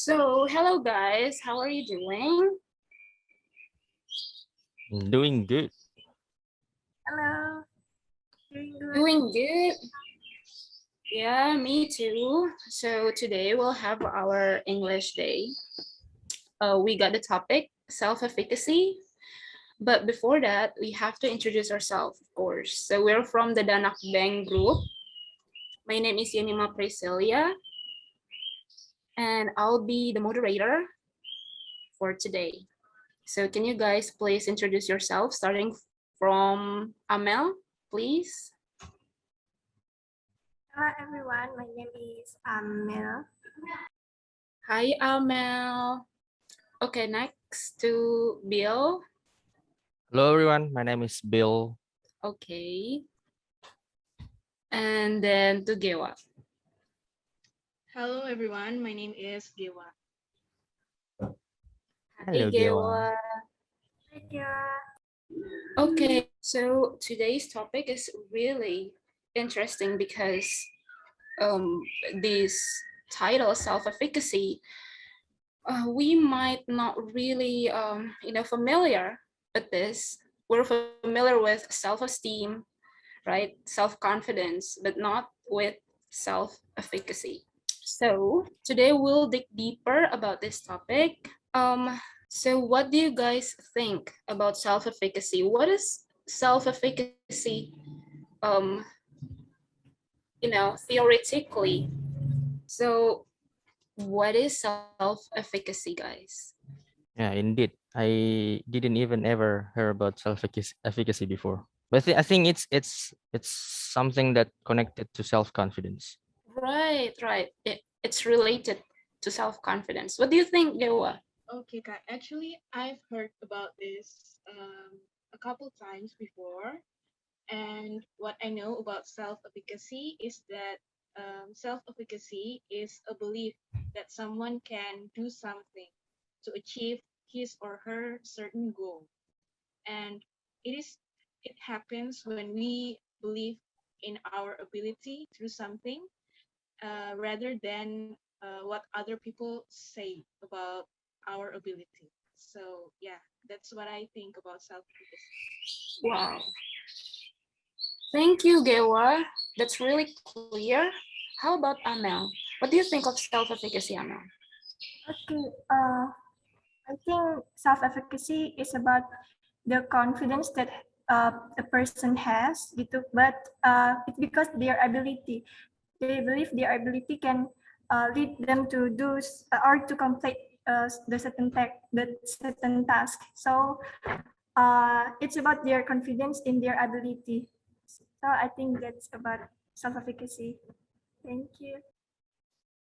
So, hello guys, how are you doing? Doing good. Hello, doing good. Doing good. Yeah, me too. So, today we'll have our English day. We got the topic self-efficacy. But before that, we have to introduce ourselves, of course. So, we're from the Danagbeng Group. My name is Yanima Priscilia, and I'll be the moderator for today. So, can you guys please introduce yourself, starting from Amel, please? Hello everyone, my name is Amel. Hi, Amel. Okay, next to Bill. Hello, everyone. My name is Bill. Okay. And then to Gewa. Hello everyone, my name is Gewa. Hi, Hello, Gewa. Gewa. Thank you. Okay, so today's topic is really interesting because this title, self-efficacy, we might not really familiar with this. We're familiar with self-esteem, right? Self-confidence, but not with self-efficacy. So today we'll dig deeper about this topic. So what do you guys think about self-efficacy? What is self-efficacy, um, theoretically? So what is self-efficacy, guys? Yeah, indeed. I didn't even ever hear about self-efficacy before. But I think it's something that connected to self-confidence. Right. It's related to self-confidence. What do you think, Gewa? Okay, Kak. Actually, I've heard about this a couple times before. And what I know about self-efficacy is that self-efficacy is a belief that someone can do something to achieve his or her certain goal. And it happens when we believe in our ability to do something rather than what other people say about our ability. So yeah, that's what I think about self-efficacy. Wow. Thank you, Gewa. That's really clear. How about Amel? What do you think of self-efficacy, Amel? Okay, I think self-efficacy is about the confidence that the person has, gitu. But it's because their ability. They believe their ability can lead them to do or to complete the certain task. So it's about their confidence in their ability. So I think that's about self-efficacy. Thank you.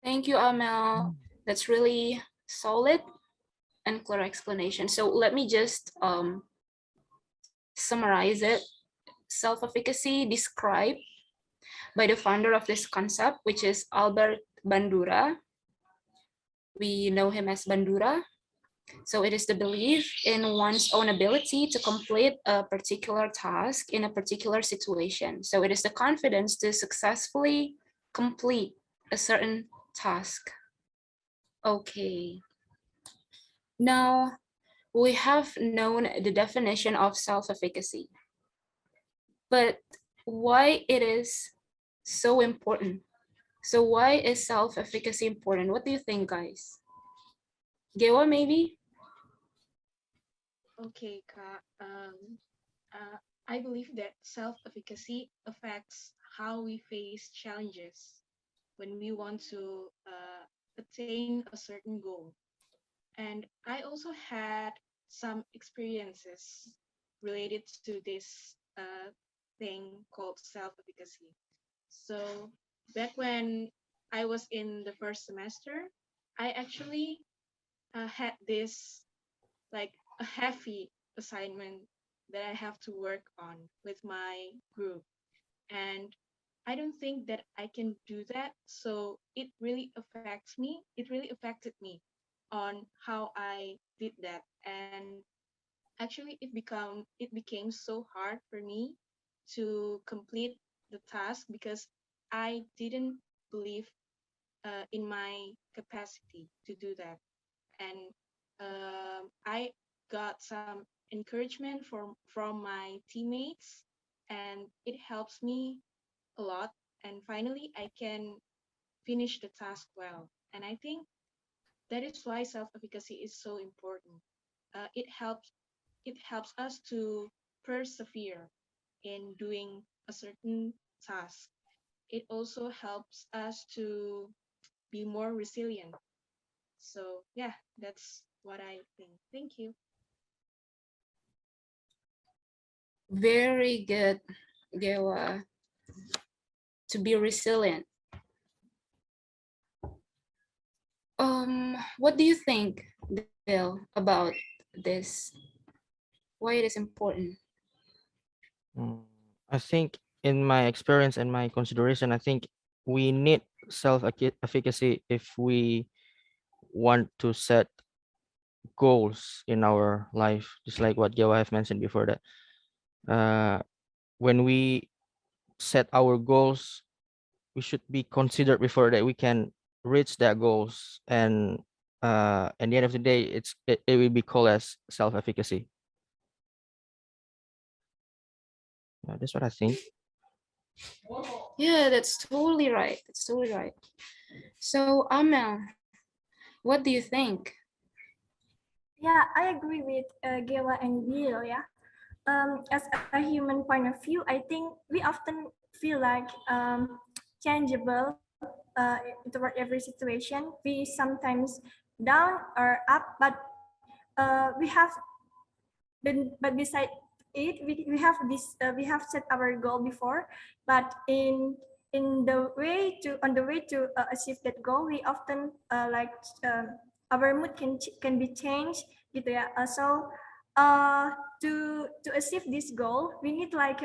Thank you, Amel. That's really solid and clear explanation. So let me just summarize it. Self-efficacy described by the founder of this concept, which is Albert Bandura. We know him as Bandura. So it is the belief in one's own ability to complete a particular task in a particular situation. So it is the confidence to successfully complete a certain task. Okay. Now, we have known the definition of self-efficacy, but why it is so important? So why is self-efficacy important? What do you think, guys? Gewa, maybe? Okay, Kak. I believe that self-efficacy affects how we face challenges when we want to attain a certain goal. And I also had some experiences related to this thing called self-efficacy. So back when I was in the first semester, I actually had this like a heavy assignment that I have to work on with my group. And I don't think that I can do that. So it really affects me. It really affected me on how I did that. And actually it became so hard for me to complete the task because I didn't believe in my capacity to do that. And I got some encouragement from my teammates, and it helps me a lot. And finally, I can finish the task well. And I think that is why self-efficacy is so important. It helps us to persevere in doing a certain task. It also helps us to be more resilient. So yeah, that's what I think. Thank you. Very good, Gewa, to be resilient. What do you think, Bill, about this? Why it is important? I think in my experience and my consideration, I think we need self-efficacy if we want to set goals in our life, just like what Jawa have mentioned before, that when we set our goals, we should be considered before that we can reach that goals. And at the end of the day, it will be called as self-efficacy. That's what I think. Yeah, that's totally right. That's totally right. So, Amel, what do you think? Yeah, I agree with Gewa and Bill. Yeah, as a human point of view, I think we often feel like changeable toward every situation. We sometimes down or up, but we have been, but beside it, we have this we have set our goal before, but in the way to on the way to achieve that goal, we often our mood can be changed gitu ya. So to achieve this goal, we need like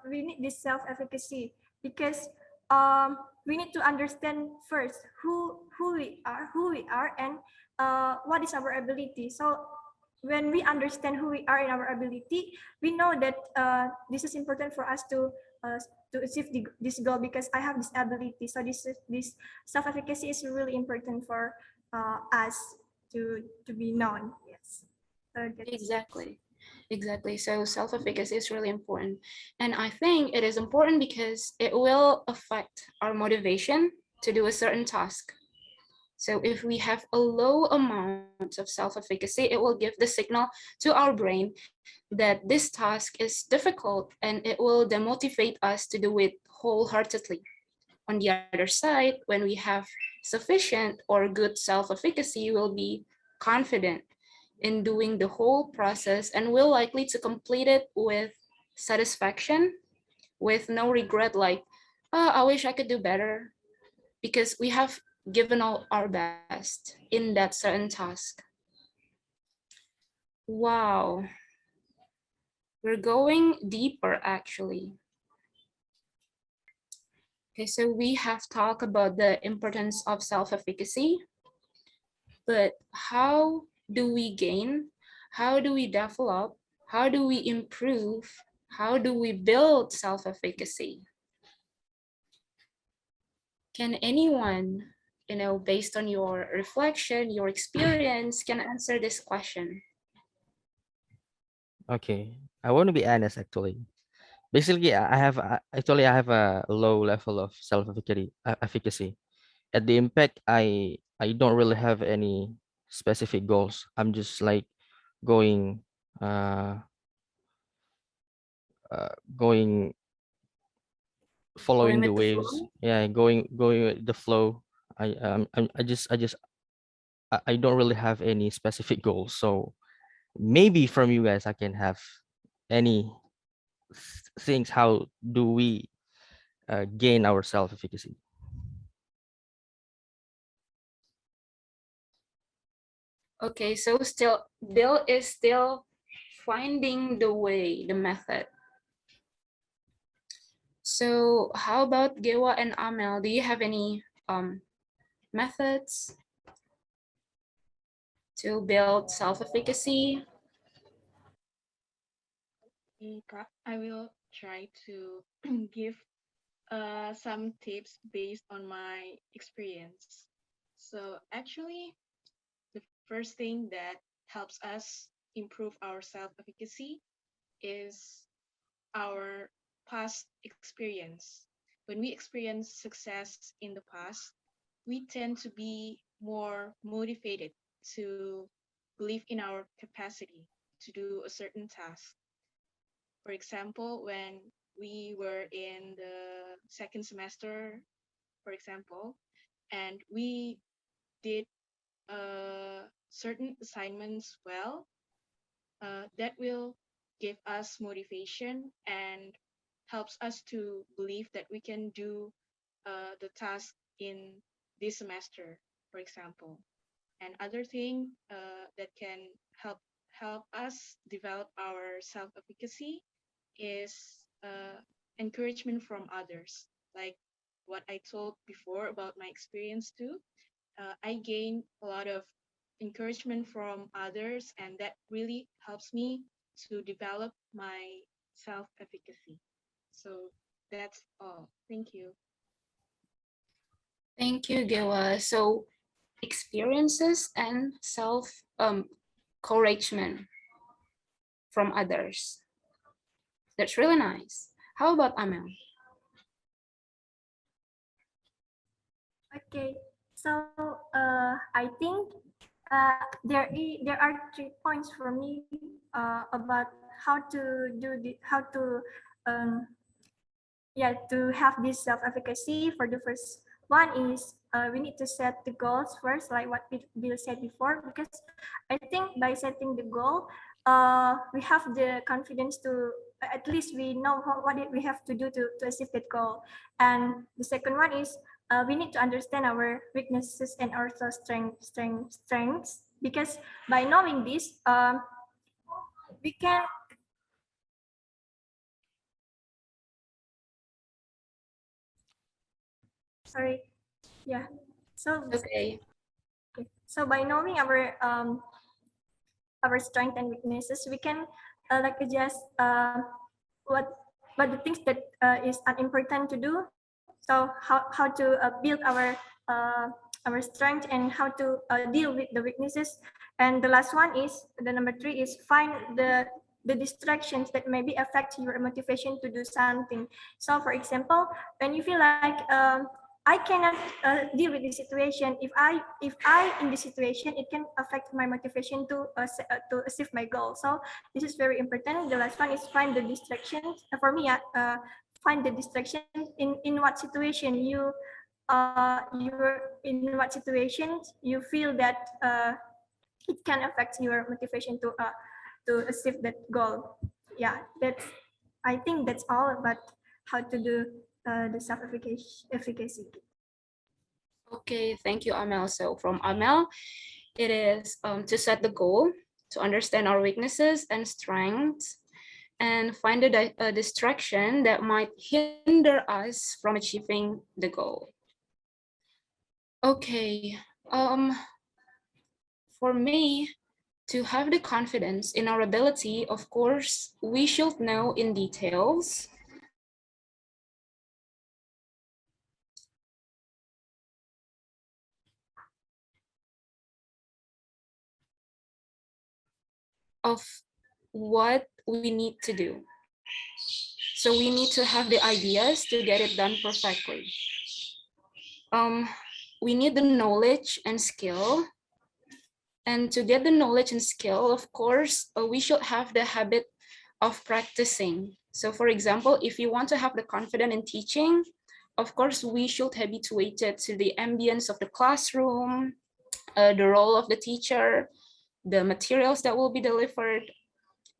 we need this self-efficacy, because we need to understand first who we are, and what is our ability. So when we understand who we are and our ability, we know that this is important for us to achieve this goal, because I have this ability. So this self-efficacy is really important for us to be known. Yes. So Exactly. Exactly. So self-efficacy is really important. And I think it is important because it will affect our motivation to do a certain task. So if we have a low amount of self-efficacy, it will give the signal to our brain that this task is difficult, and it will demotivate us to do it wholeheartedly. On the other side, when we have sufficient or good self-efficacy, we'll be confident in doing the whole process and will likely to complete it with satisfaction, with no regret like, oh, I wish I could do better, because we have given all our best in that certain task. Wow, we're going deeper actually. Okay, so we have talked about the importance of self-efficacy, but how do we gain? How do we develop? How do we improve? How do we build self-efficacy? Can anyone, based on your reflection, your experience, can answer this question? Okay, I want to be honest actually. Basically, actually I have a low level of self-efficacy. At the impact, I don't really have any specific goals. I'm just like going uh going Going following the with the waves. flow? Yeah, going with the flow. I don't really have any specific goals. So maybe from you guys I can have any things. How do we gain our self-efficacy? Okay, so still, Bill is still finding the way, the method. So how about Gewa and Amel? Do you have any methods to build self-efficacy? Okay, Kak, I will try to give some tips based on my experience. So actually, the first thing that helps us improve our self-efficacy is our past experience. When we experience success in the past, we tend to be more motivated to believe in our capacity to do a certain task. For example, when we were in the second semester, for example, and we did certain assignments well, that will give us motivation and helps us to believe that we can do the task in this semester, for example. And other thing that can help us develop our self-efficacy is encouragement from others. Like what I told before about my experience too, I gain a lot of encouragement from others, and that really helps me to develop my self-efficacy. So that's all. Thank you. Thank you, Gewa. So experiences and self encouragement from others. That's really nice. How about Amel? Okay, so I think there are 3 points for me about how to do how to um, to have this self-efficacy. For the first one is we need to set the goals first, like what Bill said before, because I think by setting the goal, we have the confidence to at least we know what we have to do to achieve that goal. And the second one is we need to understand our weaknesses and also strengths, because by knowing this, we can sorry yeah so Okay. okay. So by knowing our strength and weaknesses, we can like adjust what the things that is unimportant to do. So how to build our strength and how to deal with the weaknesses. And the last one is the number 3 is find the distractions that maybe affect your motivation to do something. So for example, when you feel like I cannot deal with this situation. If I in this situation, it can affect my motivation to achieve my goal. So this is very important. The last one is find the distractions. For me, find the distraction in what situation you're in what situations you feel that it can affect your motivation to achieve that goal. Yeah, that's I think that's all about how to do the self-efficacy. Okay, thank you, Amel. So from Amel, it is to set the goal, to understand our weaknesses and strengths, and find a distraction that might hinder us from achieving the goal. Okay, for me, to have the confidence in our ability, of course, we should know in details of what we need to do. So we need to have the ideas to get it done perfectly. Um, we need the knowledge and skill. And to get the knowledge and skill, of course, we should have the habit of practicing. So for example, if you want to have the confidence in teaching, of course, we should habituate it to the ambience of the classroom, the role of the teacher, the materials that will be delivered,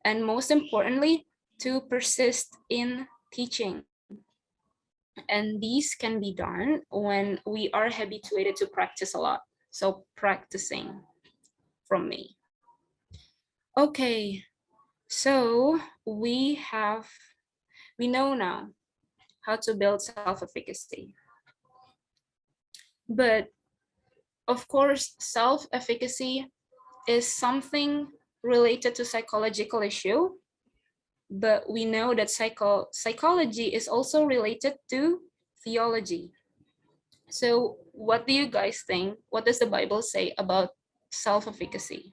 and most importantly, to persist in teaching. And these can be done when we are habituated to practice a lot. So practicing from me. Okay, so we know now how to build self-efficacy. But of course, self-efficacy is something related to psychological issue, but we know that psychology is also related to theology. So what do you guys think? What does the Bible say about self-efficacy?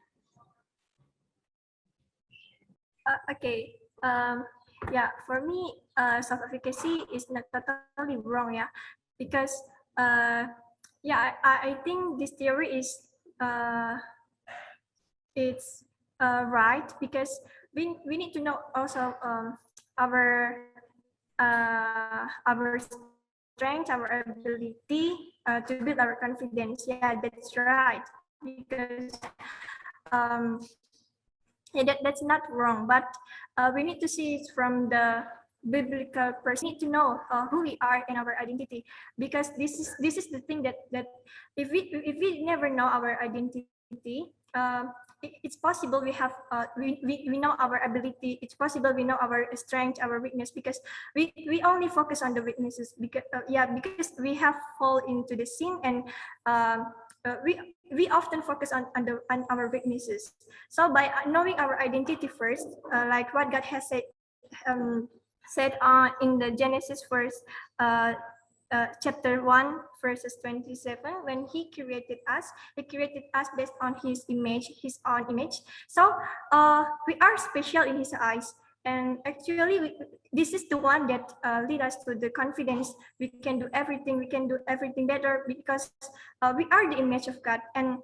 Okay. Yeah, for me, self-efficacy is not totally wrong. Yeah, because yeah, I think this theory is it's right because we need to know also our strength, our ability to build our confidence. Yeah, that's right. Because um, yeah, that's not wrong, but we need to see it from the biblical person. We need to know who we are and our identity, because this is the thing that if we never know our identity, it's possible we have we know our ability. It's possible we know our strength, our weakness, because we only focus on the weaknesses, because yeah, because we have fall into the sin, and we often focus on our weaknesses. So by knowing our identity first, like what God has said in the Genesis verse chapter 1 verses 27, when he created us based on his image, his own image. So we are special in his eyes, and actually this is the one that lead us to the confidence. We can do everything, better, because we are the image of God, and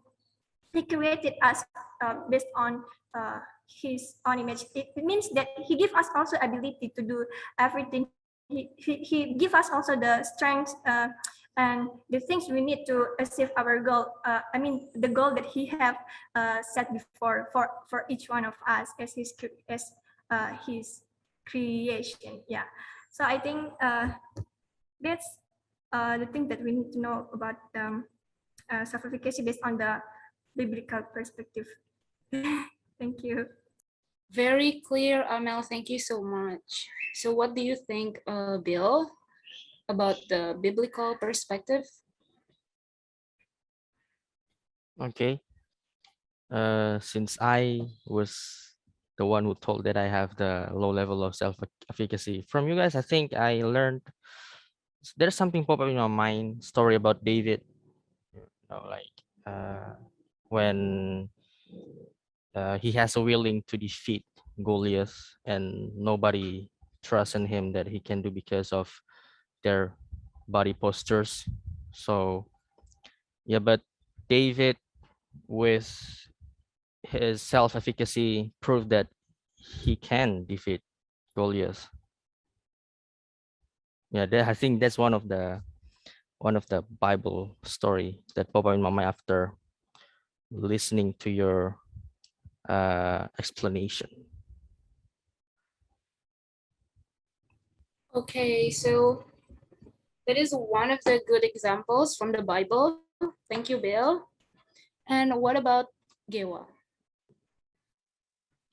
he created us based on his own image. It means that he gives us also ability to do everything. He give us also the strength and the things we need to achieve our goal. I mean, the goal that he have set before for each one of us as his creation. Yeah. So I think that's the thing that we need to know about self-efficacy based on the biblical perspective. Thank you. Very clear, Amel. Thank you so much. So what do you think, Bill, about the biblical perspective? Okay. Since I was the one who told that I have the low level of self-efficacy from you guys, I think I learned there's something pop up in my mind. Story about David. Like when he has a willing to defeat Goliath, and nobody trusts in him that he can do because of their body postures. So yeah, but David, with his self-efficacy, proved that he can defeat Goliath. Yeah, I think that's one of the Bible story that pop up in my mind after listening to your explanation. Okay, so that is one of the good examples from the Bible. Thank you, Bill. And what about Gewa?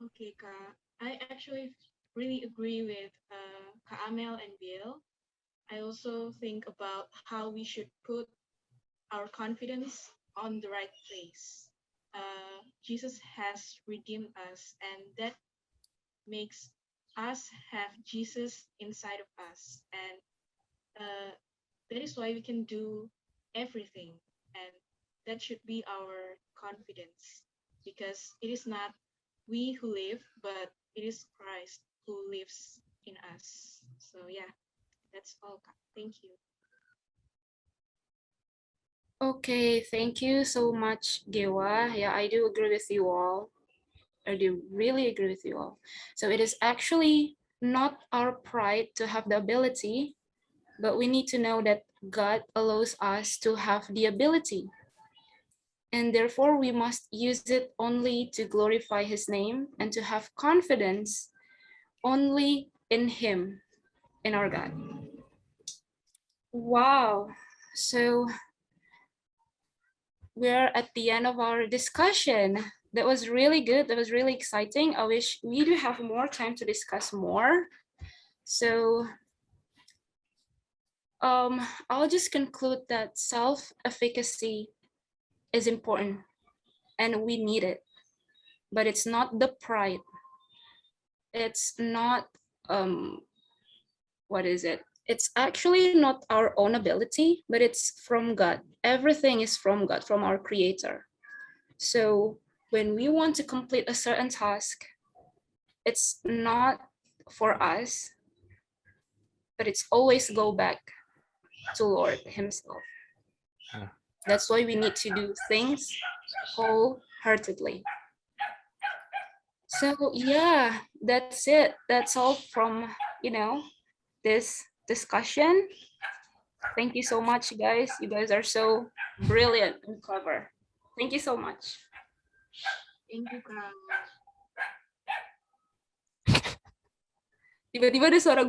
Okay, Ka. I actually really agree with Ka Amel and Bill. I also think about how we should put our confidence on the right place. Jesus has redeemed us, and that makes us have Jesus inside of us. And that is why we can do everything. And that should be our confidence, because it is not we who live, but it is Christ who lives in us. So, yeah, that's all. Thank you. Okay, thank you so much, Gewa. Yeah, I do agree with you all. I do really agree with you all. So it is actually not our pride to have the ability, but we need to know that God allows us to have the ability. And therefore, we must use it only to glorify his name and to have confidence only in him, in our God. Wow. So we're at the end of our discussion. That was really good. That was really exciting. I wish we do have more time to discuss more. So I'll just conclude that self-efficacy is important and we need it, but it's not the pride. It's not, what is it? It's actually not our own ability, but it's from God. Everything is from God, from our Creator. So when we want to complete a certain task, it's not for us, but it's always go back to Lord Himself. Ah. That's why we need to do things wholeheartedly. So yeah, that's it. That's all from, this discussion. Thank you so much, guys. You guys are so brilliant and clever. Thank you so much. Thank you, Kak. Tiba-tiba ada suara